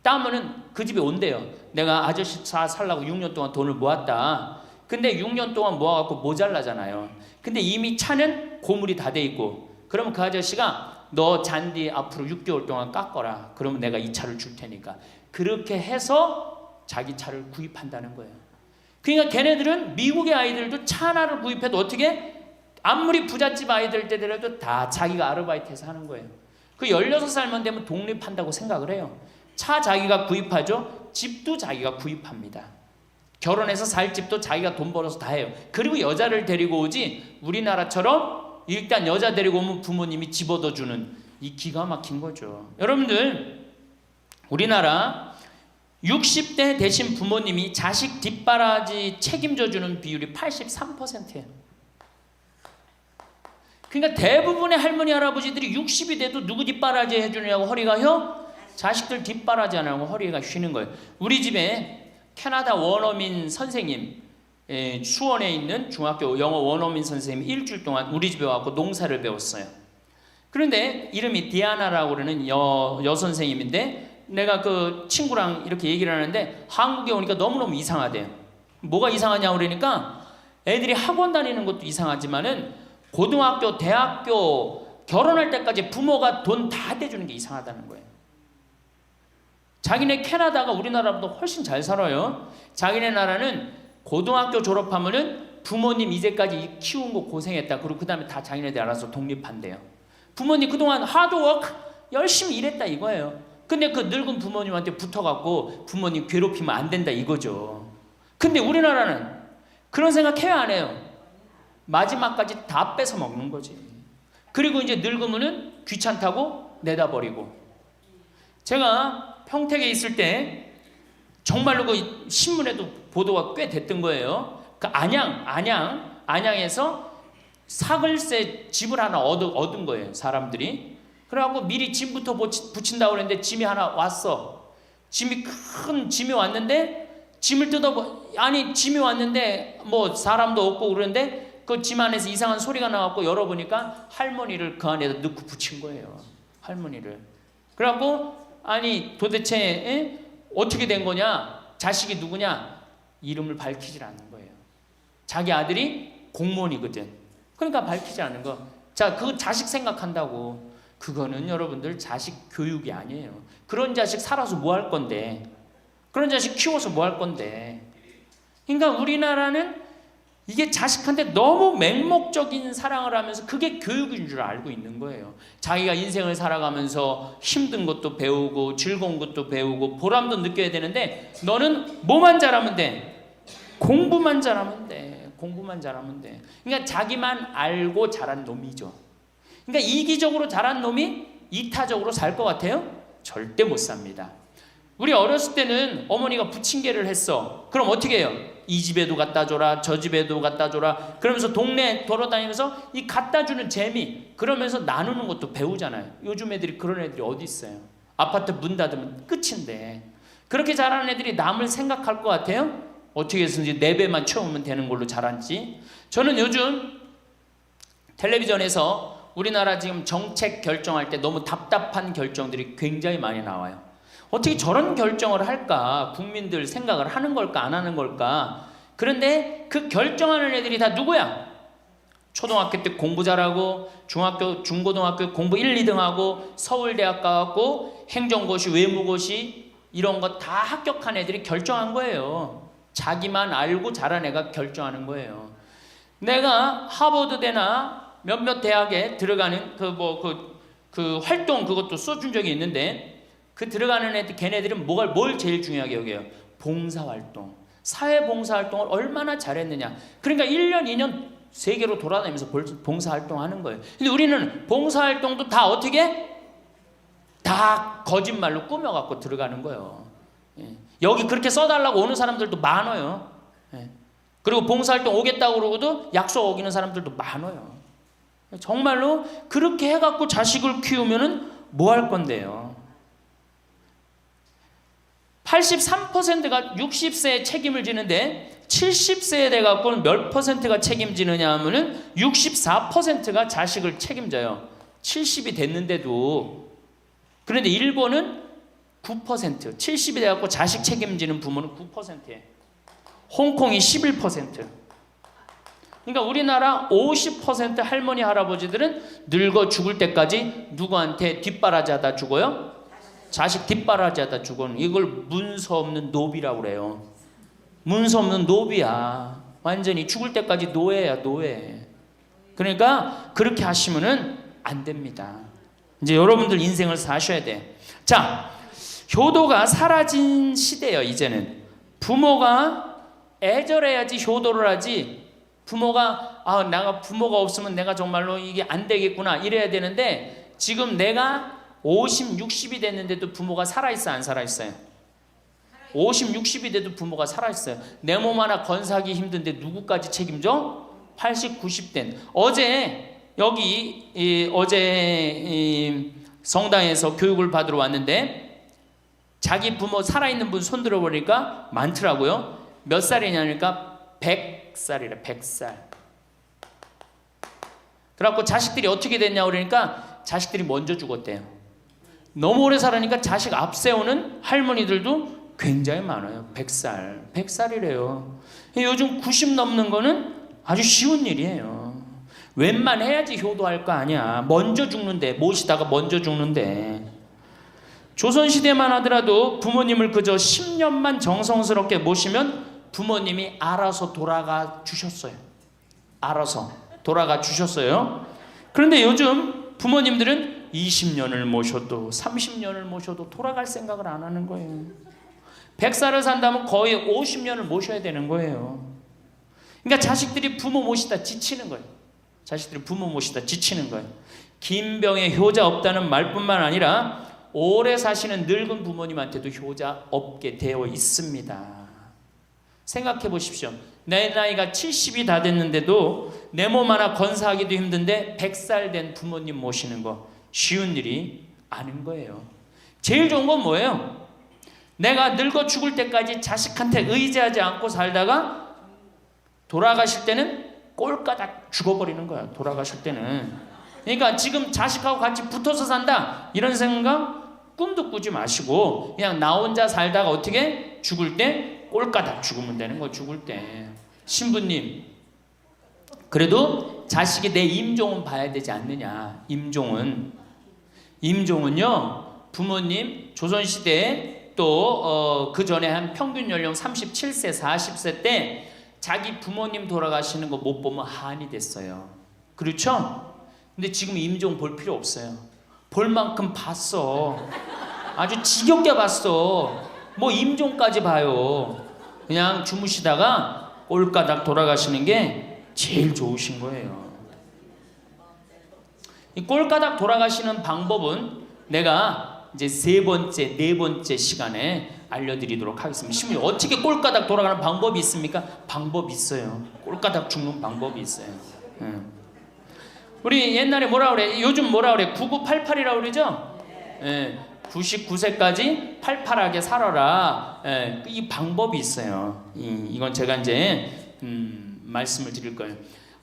따면은 그 집에 온대요. 내가 아저씨 차 살라고 6년 동안 돈을 모았다. 근데 6년 동안 모아갖고 모자라잖아요. 근데 이미 차는 고물이 다 돼 있고, 그러면 그 아저씨가 너 잔디 앞으로 6개월 동안 깎어라. 그러면 내가 이 차를 줄 테니까. 그렇게 해서 자기 차를 구입한다는 거예요. 그러니까 걔네들은 미국의 아이들도 차 하나를 구입해도 어떻게? 아무리 부잣집 아이들 때더라도 다 자기가 아르바이트해서 하는 거예요. 그 16살만 되면 독립한다고 생각을 해요. 차 자기가 구입하죠. 집도 자기가 구입합니다. 결혼해서 살 집도 자기가 돈 벌어서 다 해요. 그리고 여자를 데리고 오지 우리나라처럼 일단 여자 데리고 오면 부모님이 집 얻어주는 이 기가 막힌 거죠. 여러분들 우리나라 60대 되신 부모님이 자식 뒷바라지 책임져 주는 비율이 83%예요. 그러니까 대부분의 할머니 할아버지들이 60이 돼도 누구 뒷바라지 해주느냐고 허리가 휘어? 자식들 뒷바라지 안 하고 허리가 휘는 거예요. 우리 집에 캐나다 원어민 선생님, 수원에 있는 중학교 영어 원어민 선생님이 일주일 동안 우리 집에 와서 농사를 배웠어요. 그런데 이름이 디아나라고 그러는 여선생님인데 내가 그 친구랑 이렇게 얘기를 하는데 한국에 오니까 너무너무 이상하대요. 뭐가 이상하냐고 그러니까 애들이 학원 다니는 것도 이상하지만은 고등학교, 대학교 결혼할 때까지 부모가 돈 다 대주는 게 이상하다는 거예요. 자기네 캐나다가 우리나라보다 훨씬 잘 살아요. 자기네 나라는 고등학교 졸업하면은 부모님 이제까지 키운 거 고생했다. 그리고 그 다음에 다 자기네들 알아서 독립한대요. 부모님 그동안 하드워크 열심히 일했다 이거예요. 근데 그 늙은 부모님한테 붙어갖고 부모님 괴롭히면 안 된다 이거죠. 근데 우리나라는 그런 생각 해야 안 해요. 마지막까지 다 뺏어 먹는 거지. 그리고 이제 늙으면은 귀찮다고 내다버리고. 제가 평택에 있을 때 정말로 그 신문에도 보도가 꽤 됐던 거예요. 그 안양에서 사글세 집을 하나 얻은 거예요, 사람들이. 그래갖고 미리 짐부터 붙인다고 그랬는데 짐이 하나 왔어. 큰 짐이 왔는데 짐을 짐이 왔는데 뭐 사람도 없고 그러는데 그 짐 안에서 이상한 소리가 나갖고 열어보니까 할머니를 그 안에다 넣고 붙인 거예요. 할머니를. 그래갖고 아니 도대체 어떻게 된 거냐? 자식이 누구냐? 이름을 밝히질 않는 거예요. 자기 아들이 공무원이거든. 그러니까 밝히지 않는 거. 자, 그 자식 생각한다고. 그거는 여러분들 자식 교육이 아니에요. 그런 자식 살아서 뭐 할 건데. 그런 자식 키워서 뭐 할 건데. 그러니까 우리나라는 이게 자식한테 너무 맹목적인 사랑을 하면서 그게 교육인 줄 알고 있는 거예요. 자기가 인생을 살아가면서 힘든 것도 배우고 즐거운 것도 배우고 보람도 느껴야 되는데 너는 뭐만 잘하면 돼? 공부만 잘하면 돼. 공부만 잘하면 돼. 그러니까 자기만 알고 자란 놈이죠. 그러니까 이기적으로 자란 놈이 이타적으로 살 것 같아요? 절대 못 삽니다. 우리 어렸을 때는 어머니가 부침개를 했어. 그럼 어떻게 해요? 이 집에도 갖다 줘라, 저 집에도 갖다 줘라. 그러면서 동네 돌아다니면서 이 갖다 주는 재미, 그러면서 나누는 것도 배우잖아요. 요즘 애들이 그런 애들이 어디 있어요? 아파트 문 닫으면 끝인데. 그렇게 자라는 애들이 남을 생각할 것 같아요? 어떻게 해서든지 4배만 채우면 되는 걸로 자랐지. 저는 요즘 텔레비전에서 우리나라 지금 정책 결정할 때 너무 답답한 결정들이 굉장히 많이 나와요. 어떻게 저런 결정을 할까? 국민들 생각을 하는 걸까? 안 하는 걸까? 그런데 그 결정하는 애들이 다 누구야? 초등학교 때 공부 잘하고 중학교, 중고등학교 공부 1, 2등하고 서울대학 가고 행정고시, 외무고시 이런 거 다 합격한 애들이 결정한 거예요. 자기만 알고 자란 애가 결정하는 거예요. 내가 하버드대나 몇몇 대학에 들어가는 그 활동 그것도 써준 적이 있는데 그 들어가는 애들 걔네들은 뭘 제일 중요하게 여겨요? 봉사활동. 사회봉사활동을 얼마나 잘했느냐. 그러니까 1년, 2년 세계로 돌아다니면서 봉사활동하는 거예요. 근데 우리는 봉사활동도 다 어떻게? 다 거짓말로 꾸며갖고 들어가는 거예요. 여기 그렇게 써달라고 오는 사람들도 많아요. 그리고 봉사활동 오겠다고 그러고도 약속 어기는 사람들도 많아요. 정말로 그렇게 해갖고 자식을 키우면은 뭐 할 건데요? 83%가 60세에 책임을 지는데 70세에 돼갖고는 몇 %가 책임지느냐 하면은 64%가 자식을 책임져요. 70이 됐는데도. 그런데 일본은 9%, 70이 돼갖고 자식 책임지는 부모는 9%예요. 홍콩이 11%. 그러니까 우리나라 50% 할머니 할아버지들은 늙어 죽을 때까지 누구한테 뒷바라지하다 죽어요? 자식 뒷바라지하다 죽어는 이걸 문서 없는 노비라고 그래요. 문서 없는 노비야. 완전히 죽을 때까지 노예야, 노예. 그러니까 그렇게 하시면은 안 됩니다. 이제 여러분들 인생을 사셔야 돼. 자, 효도가 사라진 시대예요. 이제는 부모가 애절해야지 효도를 하지. 부모가 내가 부모가 없으면 내가 정말로 이게 안 되겠구나 이래야 되는데 지금 내가 50, 60이 됐는데도 부모가 살아있어 안 살아있어요? 50, 60이 돼도 부모가 살아있어요. 내 몸 하나 건사하기 힘든데 누구까지 책임져? 80, 90된 어제 성당에서 교육을 받으러 왔는데 자기 부모 살아있는 분 손 들어보니까 많더라고요. 몇 살이냐니까 100살이래. 100살. 그래갖고 자식들이 어떻게 됐냐고 그러니까 자식들이 먼저 죽었대요. 너무 오래 살으니까 자식 앞세우는 할머니들도 굉장히 많아요. 100살. 100살이래요. 요즘 90 넘는 거는 아주 쉬운 일이에요. 웬만해야지 효도할 거 아니야. 먼저 죽는데, 모시다가 먼저 죽는데. 조선시대만 하더라도 부모님을 그저 10년만 정성스럽게 모시면 부모님이 알아서 돌아가 주셨어요. 알아서 돌아가 주셨어요. 그런데 요즘 부모님들은 20년을 모셔도 30년을 모셔도 돌아갈 생각을 안 하는 거예요. 100살을 산다면 거의 50년을 모셔야 되는 거예요. 그러니까 자식들이 부모 모시다 지치는 거예요. 자식들이 부모 모시다 지치는 거예요. 긴병에 효자 없다는 말뿐만 아니라 오래 사시는 늙은 부모님한테도 효자 없게 되어 있습니다. 생각해 보십시오. 내 나이가 70이 다 됐는데도 내 몸 하나 건사하기도 힘든데 100살 된 부모님 모시는 거 쉬운 일이 아닌 거예요. 제일 좋은 건 뭐예요? 내가 늙어 죽을 때까지 자식한테 의지하지 않고 살다가 돌아가실 때는 꼴까닥 죽어버리는 거야. 돌아가실 때는. 그러니까 지금 자식하고 같이 붙어서 산다 이런 생각 꿈도 꾸지 마시고 그냥 나 혼자 살다가 어떻게 죽을 때 꼴까닥 죽으면 되는 거. 죽을 때 신부님 그래도 자식이 내 임종은 봐야 되지 않느냐. 임종은요 부모님 조선시대에 또 그 전에 한 평균 연령 37세 40세 때 자기 부모님 돌아가시는 거 못 보면 한이 됐어요. 그렇죠? 근데 지금 임종 볼 필요 없어요. 볼 만큼 봤어. 아주 지겹게 봤어. 뭐 임종까지 봐요. 그냥 주무시다가 꼴까닥 돌아가시는 게 제일 좋으신 거예요. 이 꼴까닥 돌아가시는 방법은 내가 이제 네 번째 시간에 알려드리도록 하겠습니다. 신부님 어떻게 꼴까닥 돌아가는 방법이 있습니까? 방법이 있어요. 꼴까닥 죽는 방법이 있어요. 우리 옛날에 뭐라 그래? 요즘 뭐라 그래? 9988이라고 그러죠? 99세까지 팔팔하게 살아라. 이 방법이 있어요. 이건 제가 이제 말씀을 드릴 거예요.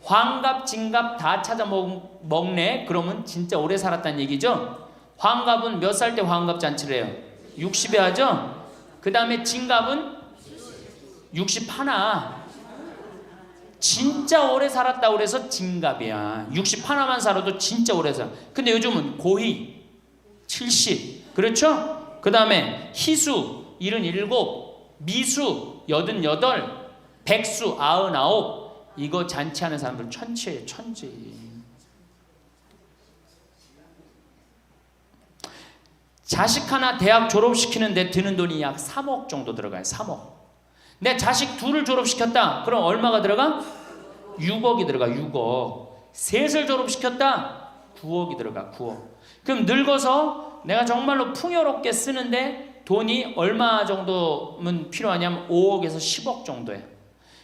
환갑, 진갑 다 찾아 먹네. 그러면 진짜 오래 살았다는 얘기죠. 환갑은 몇 살 때 환갑 잔치를 해요? 60에 하죠. 그 다음에 진갑은 61. 진짜 오래 살았다고 그래서 진갑이야. 61만 살아도 진짜 오래 살아. 근데 요즘은 고희 70. 그렇죠? 그 다음에 희수 77, 미수 88, 백수 99. 이거 잔치하는 사람들 천치예요. 천지. 자식 하나 대학 졸업시키는데 드는 돈이 약 3억 정도 들어가요. 3억. 내 자식 둘을 졸업시켰다. 그럼 얼마가 들어가? 6억이 들어가. 6억. 셋을 졸업시켰다. 9억이 들어가. 9억. 그럼 늙어서 내가 정말로 풍요롭게 쓰는데 돈이 얼마 정도면 필요하냐면 5억에서 10억 정도예요.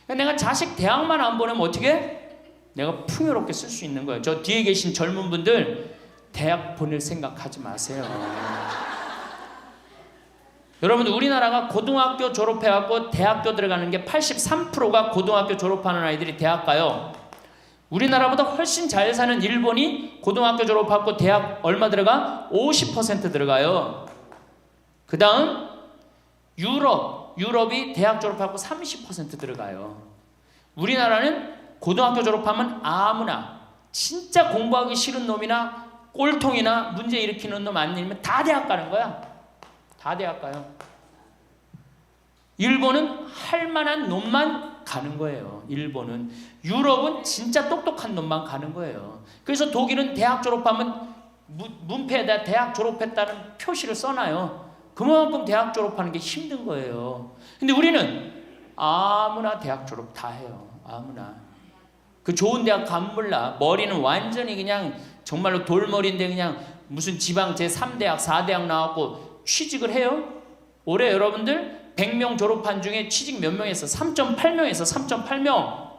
그러니까 내가 자식 대학만 안 보내면 어떻게? 내가 풍요롭게 쓸 수 있는 거예요. 저 뒤에 계신 젊은 분들 대학 보낼 생각하지 마세요. 여러분들 우리나라가 고등학교 졸업해갖고 대학교 들어가는 게 83%가 고등학교 졸업하는 아이들이 대학 가요. 우리나라보다 훨씬 잘 사는 일본이 고등학교 졸업하고 대학 얼마 들어가? 50% 들어가요. 그 다음 유럽이 대학 졸업하고 30% 들어가요. 우리나라는 고등학교 졸업하면 아무나 진짜 공부하기 싫은 놈이나 꼴통이나 문제 일으키는 놈 아니면 다 대학 가는 거야. 다 대학 가요. 일본은 할 만한 놈만 가는 거예요. 일본은. 유럽은 진짜 똑똑한 놈만 가는 거예요. 그래서 독일은 대학 졸업하면 문패에다 대학 졸업했다는 표시를 써놔요. 그만큼 대학 졸업하는 게 힘든 거예요. 근데 우리는 아무나 대학 졸업 다 해요. 아무나. 그 좋은 대학 가면 몰라. 머리는 완전히 그냥 정말로 돌머리인데 그냥 무슨 지방 제3대학 4대학 나왔고 취직을 해요. 올해 여러분들 100명 졸업한 중에 취직 몇 명 했어? 3.8명에서 3.8명.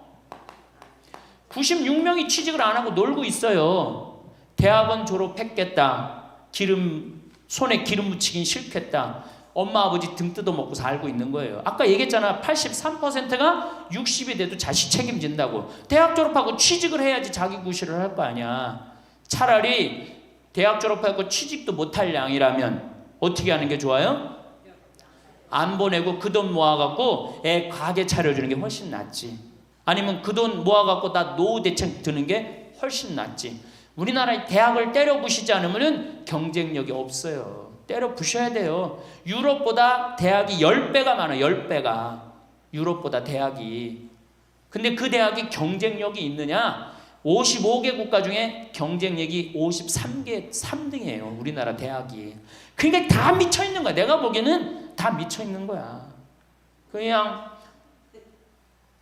96명이 취직을 안 하고 놀고 있어요. 대학원 졸업했겠다. 손에 기름 묻히긴 싫겠다. 엄마 아버지 등 뜯어먹고 살고 있는 거예요. 아까 얘기했잖아. 83%가 60이 돼도 자식 책임진다고. 대학 졸업하고 취직을 해야지 자기 구실을 할 거 아니야. 차라리 대학 졸업하고 취직도 못할 양이라면 어떻게 하는 게 좋아요? 안 보내고 그 돈 모아갖고 애 가게 차려주는 게 훨씬 낫지. 아니면 그 돈 모아갖고 나 노후 대책 드는 게 훨씬 낫지. 우리나라의 대학을 때려 부시지 않으면 경쟁력이 없어요. 때려 부셔야 돼요. 유럽보다 대학이 10배가 많아요. 10배가. 유럽보다 대학이. 근데 그 대학이 경쟁력이 있느냐? 55개 국가 중에 경쟁력이 53개 3등이에요. 우리나라 대학이. 그러니까 다 미쳐 있는 거야. 내가 보기에는 다 미쳐 있는 거야. 그냥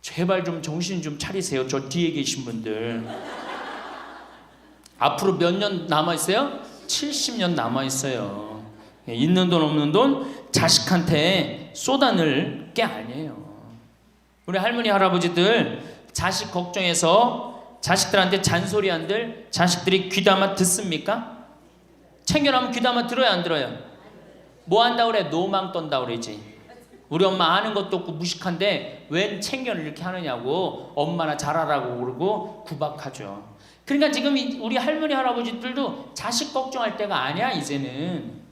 제발 좀 정신 좀 차리세요. 저 뒤에 계신 분들. 앞으로 몇 년 남아 있어요? 70년 남아 있어요. 있는 돈 없는 돈 자식한테 쏟아낼 게 아니에요. 우리 할머니 할아버지들 자식 걱정해서 자식들한테 잔소리한들 자식들이 귀담아 듣습니까? 챙겨나면 귀담아 들어야 안 들어요? 뭐 한다고 그래? 노망 떤다고 그러지. 우리 엄마 아는 것도 없고 무식한데 웬 챙겨를 이렇게 하느냐고 엄마나 잘하라고 그러고 구박하죠. 그러니까 지금 우리 할머니 할아버지들도 자식 걱정할 때가 아니야. 이제는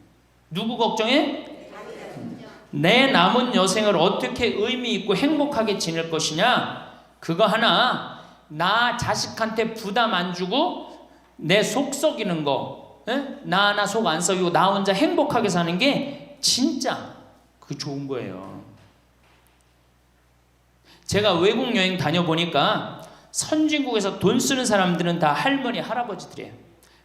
누구 걱정해? 내 남은 여생을 어떻게 의미 있고 행복하게 지낼 것이냐. 그거 하나. 나 자식한테 부담 안 주고 내 속 썩이는 거, 나 하나 속 안 썩이고 나 혼자 행복하게 사는 게 진짜 그 좋은 거예요. 제가 외국 여행 다녀보니까 선진국에서 돈 쓰는 사람들은 다 할머니 할아버지들이에요.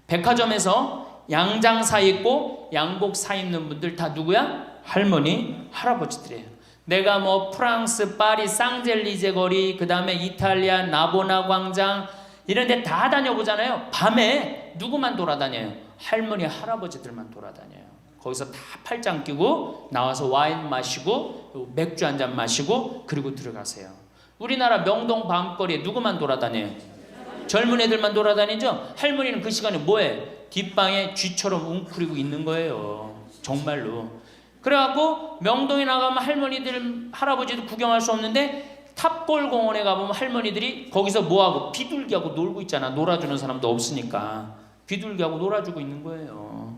백화점에서 양장 사 입고 양복 사 입는 분들 다 누구야? 할머니 할아버지들이에요. 내가 뭐 프랑스 파리 쌍젤리제 거리, 그 다음에 이탈리아 나보나 광장 이런 데 다 다녀보잖아요. 밤에 누구만 돌아다녀요? 할머니 할아버지들만 돌아다녀요. 거기서 다 팔짱 끼고 나와서 와인 마시고 맥주 한 잔 마시고 그리고 들어가세요. 우리나라 명동 밤거리에 누구만 돌아다녀요? 젊은 애들만 돌아다니죠? 할머니는 그 시간에 뭐해? 뒷방에 쥐처럼 웅크리고 있는 거예요. 정말로. 그래갖고 명동에 나가면 할머니들 할아버지도 구경할 수 없는데 탑골 공원에 가보면 할머니들이 거기서 뭐하고 비둘기하고 놀고 있잖아. 놀아주는 사람도 없으니까 비둘기하고 놀아주고 있는 거예요.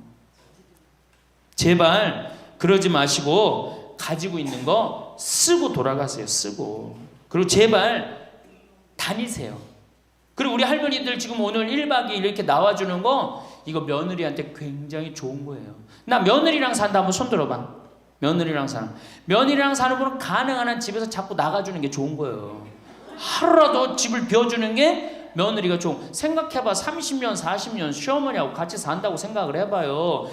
제발 그러지 마시고 가지고 있는 거 쓰고 돌아가세요. 쓰고. 그리고 제발 다니세요. 그리고 우리 할머니들 지금 오늘 1박 2일 이렇게 나와주는 거 이거 며느리한테 굉장히 좋은 거예요. 나 며느리랑 산다 한번 손 들어봐. 며느리랑 사는. 며느리랑 사는 분은 가능한 한 집에서 자꾸 나가주는 게 좋은 거예요. 하루라도 집을 비워주는 게 며느리가 좋은. 생각해봐. 30년 40년 시어머니하고 같이 산다고 생각을 해봐요.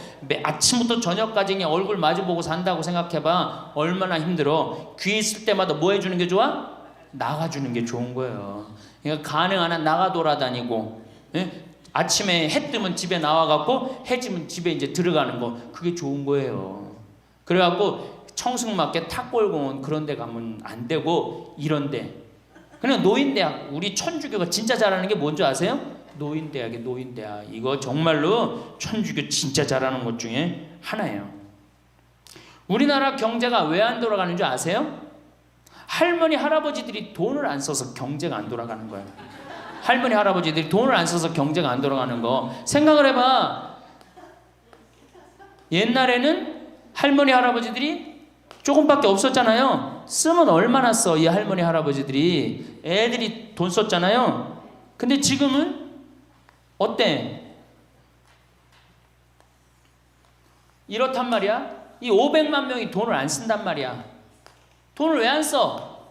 아침부터 저녁까지 그냥 얼굴 마주보고 산다고 생각해봐. 얼마나 힘들어. 귀 있을 때마다 뭐 해주는 게 좋아? 나가주는 게 좋은 거예요. 그러니까 가능한 한 나가 돌아다니고, 예? 아침에 해 뜨면 집에 나와갖고 해 지면 집에 이제 들어가는 거 그게 좋은 거예요. 그래갖고 청승맞게 탑골공원 그런 데 가면 안 되고 이런 데 그냥 노인대학. 우리 천주교가 진짜 잘하는 게 뭔지 아세요? 노인대학이에요. 노인대학. 이거 정말로 천주교 진짜 잘하는 것 중에 하나예요. 우리나라 경제가 왜 안 돌아가는 줄 아세요? 할머니 할아버지들이 돈을 안 써서 경제가 안 돌아가는 거예요. 할머니 할아버지들이 돈을 안 써서 경제가 안 돌아가는 거 생각을 해봐. 옛날에는 할머니 할아버지들이 조금밖에 없었잖아요. 쓰면 얼마나 써 이 할머니 할아버지들이. 애들이 돈 썼잖아요. 근데 지금은 어때? 이렇단 말이야. 이 500만 명이 돈을 안 쓴단 말이야. 돈을 왜 안 써?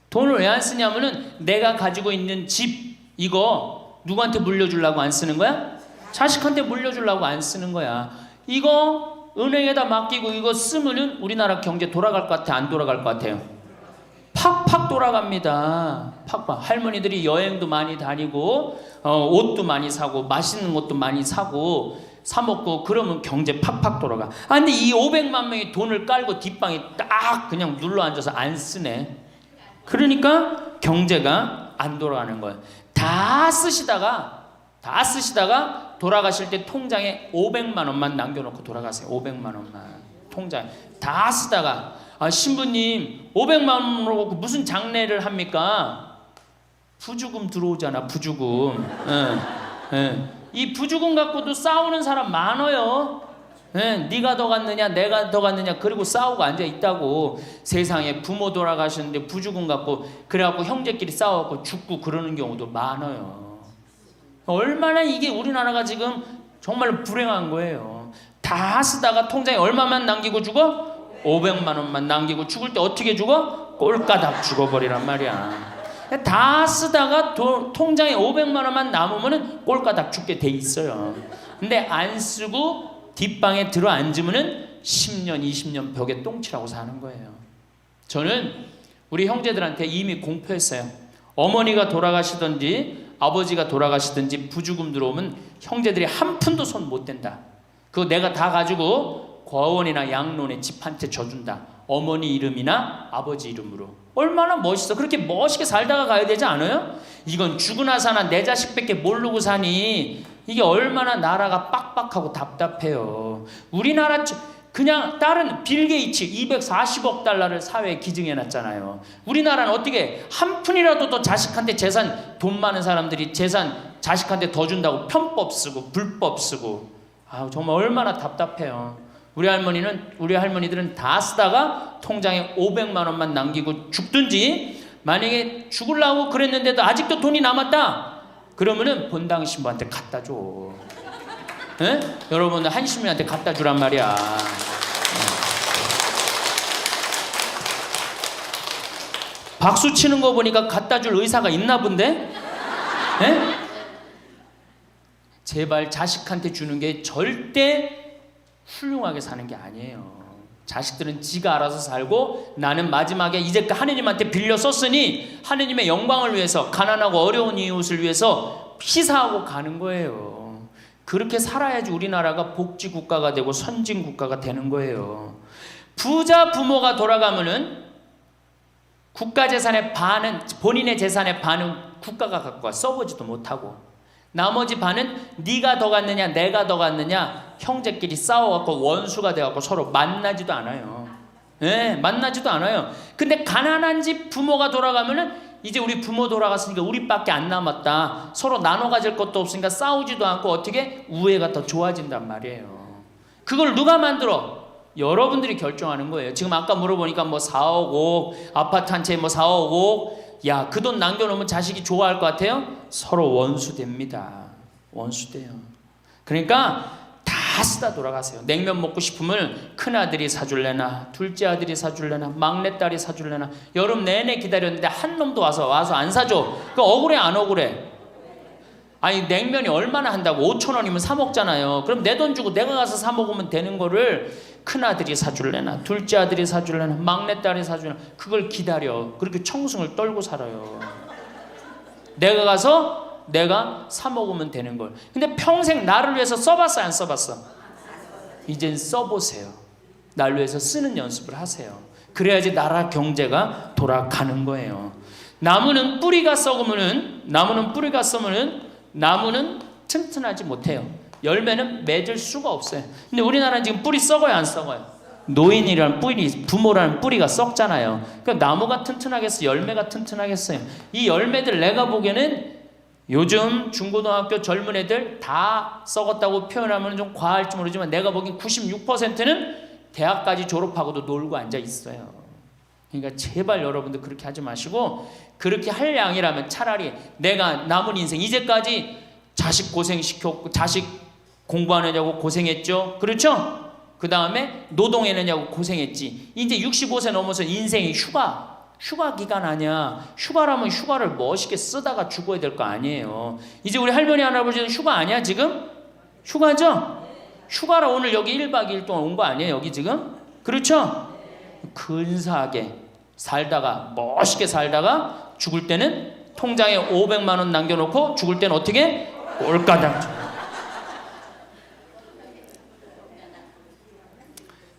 돈을 왜 안 쓰냐면은 내가 가지고 있는 집 이거 누구한테 물려주려고 안 쓰는 거야? 자식한테 물려주려고 안 쓰는 거야. 이거 은행에다 맡기고 이거 쓰면은 우리나라 경제 돌아갈 것 같아? 안 돌아갈 것 같아요? 팍팍 돌아갑니다. 팍팍. 할머니들이 여행도 많이 다니고 옷도 많이 사고 맛있는 것도 많이 사고 사 먹고 그러면 경제 팍팍 돌아가. 근데 이 500만 명이 돈을 깔고 뒷방에 딱 그냥 눌러 앉아서 안 쓰네. 그러니까 경제가 안 돌아가는 거예요. 다 쓰시다가 돌아가실 때 통장에 500만 원만 남겨놓고 돌아가세요. 500만 원만 통장에 다 쓰다가 신부님 500만 원으로 무슨 장례를 합니까? 부주금 들어오잖아. 부주금. 이 부주금 갖고도 싸우는 사람 많아요. 네가 더 갔느냐 내가 더 갔느냐 그리고 싸우고 앉아 있다고. 세상에 부모 돌아가셨는데 부주금 갖고 그래갖고 형제끼리 싸워갖고 죽고 그러는 경우도 많아요. 얼마나 이게 우리나라가 지금 정말 불행한 거예요. 다 쓰다가 통장에 얼마만 남기고 죽어? 500만 원만 남기고 죽을 때 어떻게 죽어? 꼴까닥 죽어버리란 말이야. 다 쓰다가 통장에 500만 원만 남으면은 꼴까닥 죽게 돼 있어요. 근데 안 쓰고 뒷방에 들어 앉으면은 10년, 20년 벽에 똥치라고 사는 거예요. 저는 우리 형제들한테 이미 공표했어요. 어머니가 돌아가시든지 아버지가 돌아가시든지 부주금 들어오면 형제들이 한 푼도 손 못 댄다. 그거 내가 다 가지고 과원이나 양론에 집 한 채 져준다. 어머니 이름이나 아버지 이름으로. 얼마나 멋있어. 그렇게 멋있게 살다가 가야 되지 않아요? 이건 죽으나 사나 내 자식밖에 모르고 사니 이게 얼마나 나라가 빡빡하고 답답해요. 우리나라 그냥 다른 빌 게이츠 240억 달러를 사회에 기증해놨잖아요. 우리나라는 어떻게 한 푼이라도 더 자식한테 재산, 돈 많은 사람들이 재산 자식한테 더 준다고 편법 쓰고 불법 쓰고. 아, 정말 얼마나 답답해요. 우리 할머니들은 다 쓰다가 통장에 500만 원만 남기고 죽든지, 만약에 죽으려고 그랬는데도 아직도 돈이 남았다 그러면은 본당 신부한테 갖다 줘. 에? 여러분들 한시민한테 갖다 주란 말이야. 박수 치는 거 보니까 갖다 줄 의사가 있나 본데? 에? 제발 자식한테 주는 게 절대 훌륭하게 사는 게 아니에요. 자식들은 지가 알아서 살고 나는 마지막에 이제 하느님한테 빌려 썼으니 하느님의 영광을 위해서, 가난하고 어려운 이웃을 위해서 희사하고 가는 거예요. 그렇게 살아야지 우리나라가 복지국가가 되고 선진국가가 되는 거예요. 부자 부모가 돌아가면은 국가재산의 반은, 본인의 재산의 반은 국가가 갖고 가, 써보지도 못하고, 나머지 반은 네가 더 갖느냐 내가 더 갖느냐 형제끼리 싸워갖고 원수가 돼갖고 서로 만나지도 않아요. 네, 만나지도 않아요. 근데 가난한 집 부모가 돌아가면은 이제 우리 부모 돌아갔으니까 우리밖에 안 남았다, 서로 나눠 가질 것도 없으니까 싸우지도 않고 어떻게 우애가 더 좋아진단 말이에요. 그걸 누가 만들어? 여러분들이 결정하는 거예요. 지금 아까 물어보니까 뭐 4억 5억 아파트 한 채에 뭐 4억 5억, 야, 그 돈 남겨놓으면 자식이 좋아할 것 같아요? 서로 원수됩니다. 원수돼요. 그러니까 다 쓰다 돌아가세요. 냉면 먹고 싶으면 큰아들이 사줄래나 둘째 아들이 사줄래나 막내딸이 사줄래나 여름 내내 기다렸는데 한 놈도 와서 안 사줘. 그 억울해 안 억울해? 아니, 냉면이 얼마나 한다고? 5,000원이면 사 먹잖아요. 그럼 내 돈 주고 내가 가서 사 먹으면 되는 거를 큰아들이 사줄래나 둘째 아들이 사줄래나 막내딸이 사줄래나 그걸 기다려. 그렇게 청승을 떨고 살아요. 내가 가서 내가 사 먹으면 되는 걸. 근데 평생 나를 위해서 써봤어 안 써봤어? 이젠 써보세요. 나를 위해서 쓰는 연습을 하세요. 그래야지 나라 경제가 돌아가는 거예요. 나무는 뿌리가 썩으면은, 나무는 튼튼하지 못해요. 열매는 맺을 수가 없어요. 근데 우리나라는 지금 뿌리 썩어요 안 썩어요? 노인이라는 뿌리, 부모라는 뿌리가 썩잖아요. 그러니까 나무가 튼튼하겠어, 열매가 튼튼하겠어요? 이 열매들 내가 보기에는 요즘 중고등학교 젊은 애들 다 썩었다고 표현하면 좀 과할지 모르지만 내가 보기엔 96%는 대학까지 졸업하고도 놀고 앉아 있어요. 그러니까 제발 여러분들 그렇게 하지 마시고, 그렇게 할 양이라면 차라리 내가 남은 인생, 이제까지 자식 고생시켰고 자식 공부하느냐고 고생했죠. 그렇죠? 그 다음에 노동해내냐고 고생했지. 이제 65세 넘어서 인생이 휴가 기간 아니야. 휴가라면 휴가를 멋있게 쓰다가 죽어야 될 거 아니에요. 이제 우리 할머니 할아버지는 휴가 아니야 지금? 휴가죠? 휴가라 오늘 여기 1박 2일 동안 온 거 아니에요 여기 지금? 그렇죠? 근사하게 살다가, 멋있게 살다가 죽을 때는 통장에 500만 원 남겨놓고 죽을 때는 어떻게? 꼴까닥.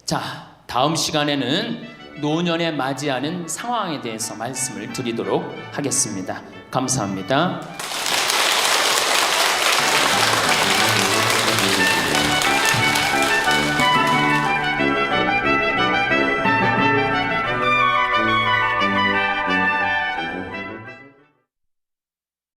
자, 다음 시간에는 노년에 맞이하는 상황에 대해서 말씀을 드리도록 하겠습니다. 감사합니다.